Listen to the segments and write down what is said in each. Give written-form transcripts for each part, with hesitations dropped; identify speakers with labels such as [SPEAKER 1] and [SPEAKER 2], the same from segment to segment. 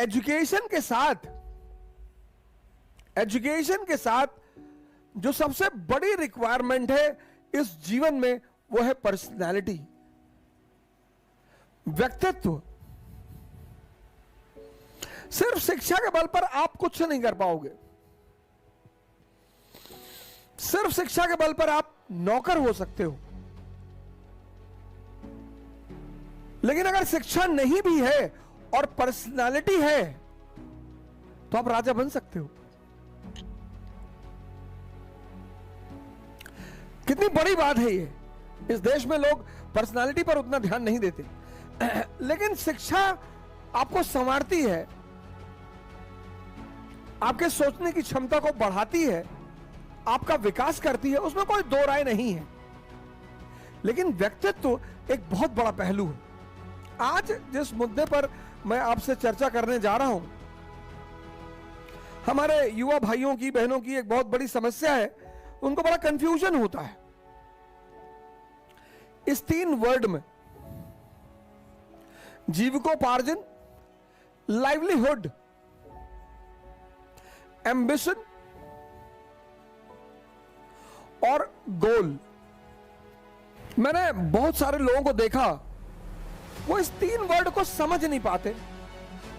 [SPEAKER 1] Education के साथ जो सबसे बड़ी रिक्वायरमेंट है इस जीवन में, वो है पर्सनालिटी, व्यक्तित्व। सिर्फ शिक्षा के बल पर आप कुछ नहीं कर पाओगे। सिर्फ शिक्षा के बल पर आप नौकर हो सकते हो, लेकिन अगर शिक्षा नहीं भी है और पर्सनालिटी है तो आप राजा बन सकते हो। कितनी बड़ी बात है ये। इस देश में लोग पर्सनालिटी पर उतना ध्यान नहीं देते, लेकिन शिक्षा आपको संवारती है, आपके सोचने की क्षमता को बढ़ाती है, आपका विकास करती है, उसमें कोई दो राय नहीं है। लेकिन व्यक्तित्व एक बहुत बड़ा पहलू है। आज जिस मुद्दे पर मैं आपसे चर्चा करने जा रहा हूं, हमारे युवा भाइयों की, बहनों की एक बहुत बड़ी समस्या है, उनको बड़ा कंफ्यूजन होता है इस 3 वर्ड में: जीविकोपार्जन, लाइवलीहुड, एम्बिशन और गोल। मैंने बहुत सारे लोगों को देखा, वो इस 3 वर्ड को समझ नहीं पाते,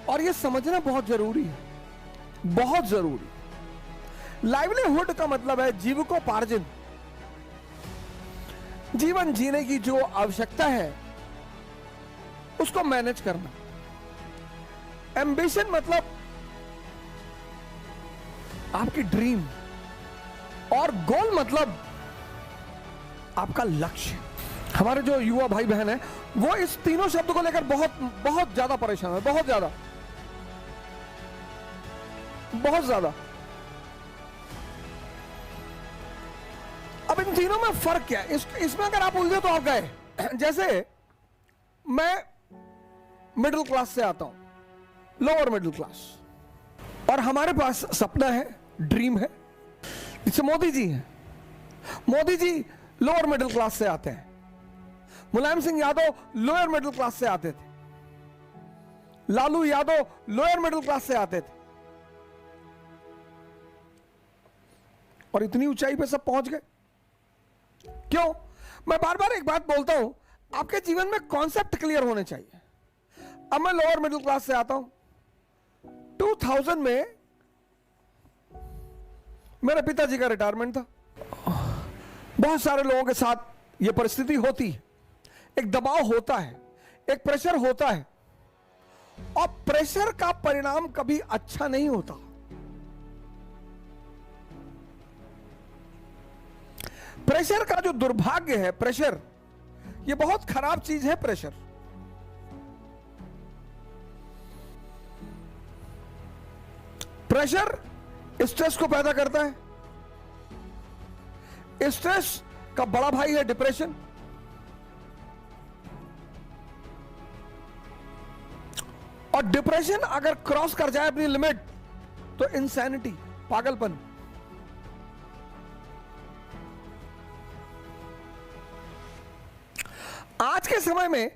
[SPEAKER 1] और ये समझना बहुत जरूरी है, बहुत जरूरी। लाइवलीहुड का मतलब है जीविकोपार्जन, जीवन जीने की जो आवश्यकता है उसको मैनेज करना। एम्बिशन मतलब आपकी ड्रीम, और गोल मतलब आपका लक्ष्य। हमारे जो युवा भाई बहन हैं वो इस तीनों शब्द को लेकर बहुत बहुत ज्यादा परेशान है, बहुत ज्यादा, बहुत ज्यादा। अब इन तीनों में फर्क क्या है? इसमें अगर आप उलझे तो आप गए। जैसे मैं मिडिल क्लास से आता हूं, लोअर मिडिल क्लास, और हमारे पास सपना है, ड्रीम है। जैसे मोदी जी हैं, Modi ji lower middle class से आते हैं, Mulayam Singh Yadav lower middle class से आते थे, Lalu Yadav lower middle class से आते थे, और इतनी ऊंचाई पे सब पहुंच गए। क्यों? मैं बार बार एक बात बोलता हूं, आपके जीवन में कॉन्सेप्ट क्लियर होने चाहिए। अब मैं लोअर मिडिल क्लास से आता हूं, 2000 में मेरे पिताजी का रिटायरमेंट था। बहुत सारे लोगों के साथ यह परिस्थिति होती है, एक दबाव होता है, एक प्रेशर होता है, और प्रेशर का परिणाम कभी अच्छा नहीं होता। प्रेशर का जो दुर्भाग्य है, प्रेशर ये बहुत खराब चीज है। प्रेशर प्रेशर स्ट्रेस को पैदा करता है। स्ट्रेस का बड़ा भाई है डिप्रेशन, और डिप्रेशन अगर क्रॉस कर जाए अपनी लिमिट तो इंसैनिटी, पागलपन। आज के समय में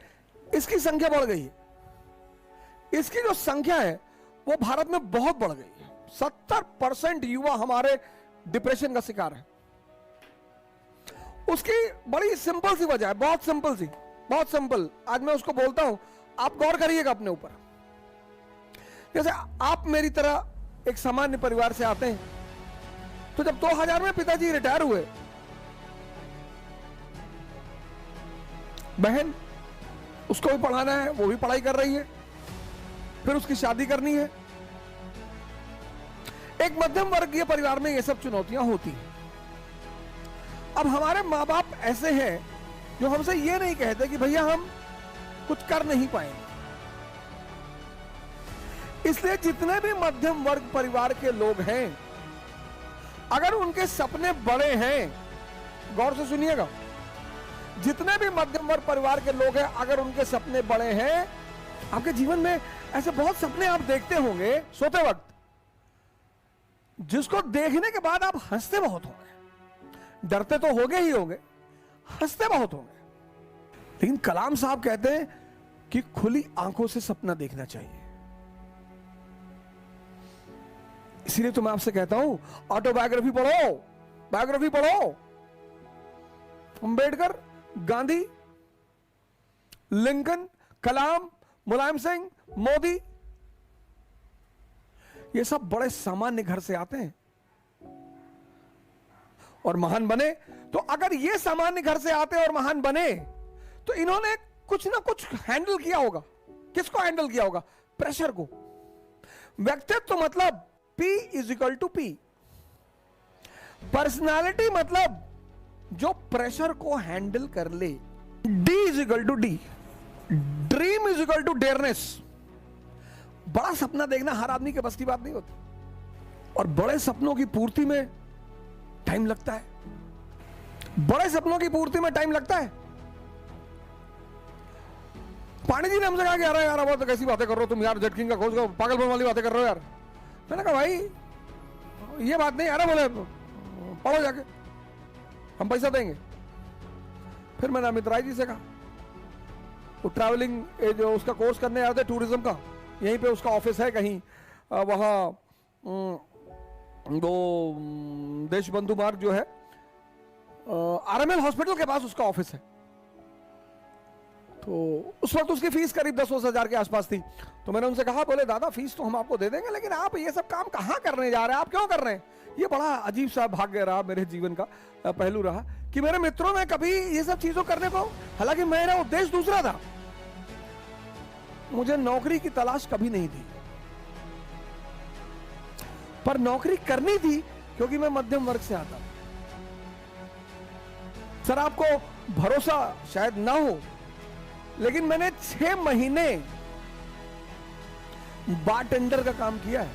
[SPEAKER 1] इसकी संख्या बढ़ गई है। इसकी जो संख्या है वो भारत में बहुत बढ़ गई है। 70% युवा हमारे डिप्रेशन का शिकार है। उसकी बड़ी सिंपल सी वजह है, बहुत सिंपल सी, बहुत सिंपल। आज मैं उसको बोलता हूं, आप गौर करिएगा अपने ऊपर। जैसे आप मेरी तरह एक सामान्य परिवार से आते हैं, तो जब 2000 में पिताजी रिटायर हुए, बहन उसको भी पढ़ाना है, वो भी पढ़ाई कर रही है, फिर उसकी शादी करनी है। एक मध्यम वर्गीय परिवार में ये सब चुनौतियां होती हैं। अब हमारे माँ बाप ऐसे हैं जो हमसे ये नहीं कहते कि भैया हम कुछ कर नहीं पाएंगे। इसलिए जितने भी मध्यम वर्ग परिवार के लोग हैं, अगर उनके सपने बड़े हैं, गौर से सुनिएगा, जितने भी मध्यम वर्ग परिवार के लोग हैं, अगर उनके सपने बड़े हैं, आपके जीवन में ऐसे बहुत सपने आप देखते होंगे सोते वक्त, जिसको देखने के बाद आप हंसते बहुत होंगे। डरते तो होंगे ही होंगे, हंसते बहुत होंगे। लेकिन कलाम साहब कहते हैं कि खुली आंखों से सपना देखना चाहिए। इसीलिए तो मैं आपसे कहता हूं ऑटोबायोग्राफी पढ़ो, बायोग्राफी पढ़ो। अंबेडकर, गांधी, लिंकन, कलाम, मुलायम सिंह, मोदी, ये सब बड़े सामान्य घर से आते हैं और महान बने। तो अगर ये सामान्य घर से आते और महान बने तो इन्होंने कुछ ना कुछ हैंडल किया होगा। किसको हैंडल किया होगा? प्रेशर को। व्यक्तित्व तो मतलब P is equal to P। Personality मतलब जो प्रेशर को हैंडल कर ले। D is equal to D। Dream is equal to dareness. बड़ा सपना देखना हर आदमी के बस की बात नहीं होती और बड़े सपनों की पूर्ति में टाइम लगता है। बड़े सपनों की पूर्ति में टाइम लगता है। पानी जी ने हमसे कहा कि यार यार बहुत कैसी बातें कर रहे हो तुम यार, जेटकिंग का खोज का पागलपन वाली बातें कर रहे हो यार। मैंने कहा भाई ये बात नहीं। अरे बोले पढ़ो जाके, हम पैसा देंगे। फिर मैंने अमित राय जी से कहा, वो ट्रैवलिंग जो उसका कोर्स करने आए थे टूरिज्म का, यहीं पे उसका ऑफिस है कहीं वहाँ वो देश बंधु मार्ग जो है RML हॉस्पिटल के पास उसका ऑफिस है। तो उस वक्त उसकी फीस करीब 10-20 हजार के आसपास थी। तो मैंने उनसे कहा, बोले दादा फीस तो हम आपको दे देंगे, लेकिन आप ये सब काम कहाँ करने जा रहे हैं, आप क्यों कर रहे हैं? ये बड़ा अजीब सा भाग्य रहा मेरे जीवन का, पहलू रहा कि मेरे मित्रों में कभी ये सब चीजों करने को, हालांकि मेरा उद्देश्य दूसरा था। मुझे नौकरी की तलाश कभी नहीं थी, पर नौकरी करनी थी क्योंकि मैं मध्यम वर्ग से आता हूं। सर आपको भरोसा शायद ना हो, लेकिन मैंने 6 महीने बारटेंडर का काम किया है,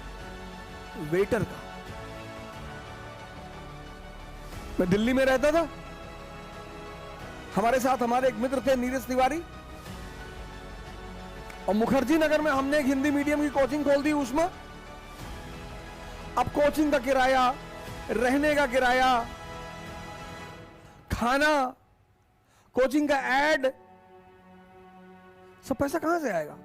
[SPEAKER 1] वेटर का। मैं दिल्ली में रहता था, हमारे साथ हमारे एक मित्र थे नीरज तिवारी, और मुखर्जी नगर में हमने एक हिंदी मीडियम की कोचिंग खोल दी उष्मा। अब कोचिंग का किराया, रहने का किराया, खाना, कोचिंग का एड, सब पैसा कहां से आएगा?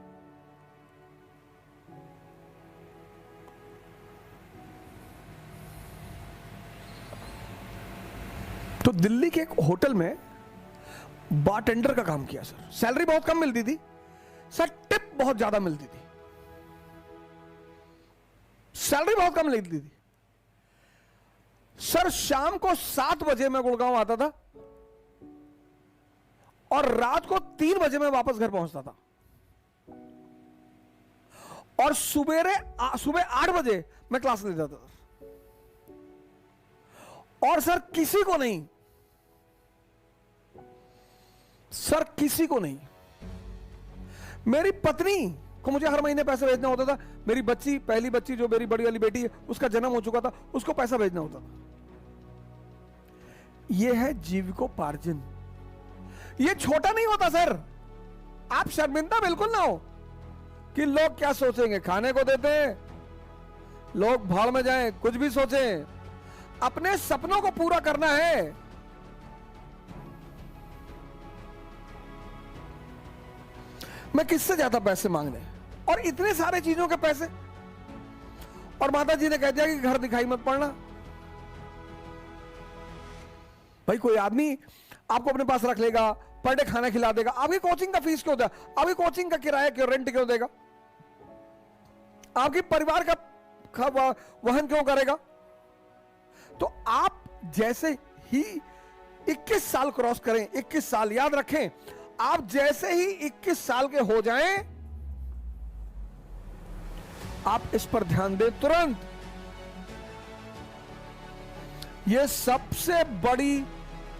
[SPEAKER 1] तो दिल्ली के एक होटल में बारटेंडर का काम किया सर। सैलरी बहुत कम मिलती थी सर, टिप बहुत ज्यादा मिलती थी। सैलरी बहुत कम मिलती थी सर। शाम को 7 बजे मैं गुड़गांव आता था और रात को 3 बजे मैं वापस घर पहुंचता था, और सुबह 8 बजे मैं क्लास ले जाता था। और सर किसी को नहीं, सर किसी को नहीं, मेरी पत्नी को मुझे हर महीने पैसे भेजना होता था। मेरी बच्ची, पहली बच्ची जो मेरी बड़ी वाली बेटी है, उसका जन्म हो चुका था, उसको पैसा भेजना होता था। यह है जीविकोपार्जन। ये छोटा नहीं होता सर। आप शर्मिंदा बिल्कुल ना हो कि लोग क्या सोचेंगे। खाने को देते हैं, लोग भाड़ में जाएं, कुछ भी सोचें, अपने सपनों को पूरा करना है। मैं किससे ज्यादा पैसे मांगने, और इतने सारे चीजों के पैसे। और माता जी ने कह दिया कि घर दिखाई मत पड़ना। भाई कोई आदमी आपको अपने पास रख लेगा, पर डे खाना खिला देगा, आपकी कोचिंग का फीस क्यों देगा, आपकी कोचिंग का किराया क्यों, रेंट क्यों देगा, आपके परिवार का वहन क्यों करेगा? तो आप जैसे ही 21 साल क्रॉस करें, 21 साल याद रखें, आप जैसे ही 21 साल के हो जाएं, आप इस पर ध्यान दें तुरंत। यह सबसे बड़ी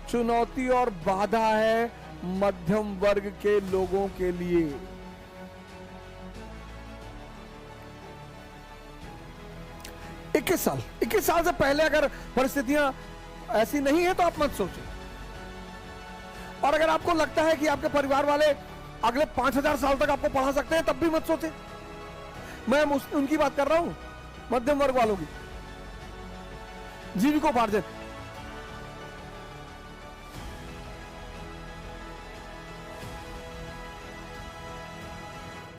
[SPEAKER 1] चुनौती और बाधा है मध्यम वर्ग के लोगों के लिए। 21 साल से पहले अगर परिस्थितियां ऐसी नहीं है तो आप मत सोचें। और अगर आपको लगता है कि आपके परिवार वाले अगले 5000 साल तक आपको पढ़ा सकते हैं, तब भी मत सोचें। मैं उनकी बात कर रहा हूं, मध्यम वर्ग वालों की। जीविकोपार्जन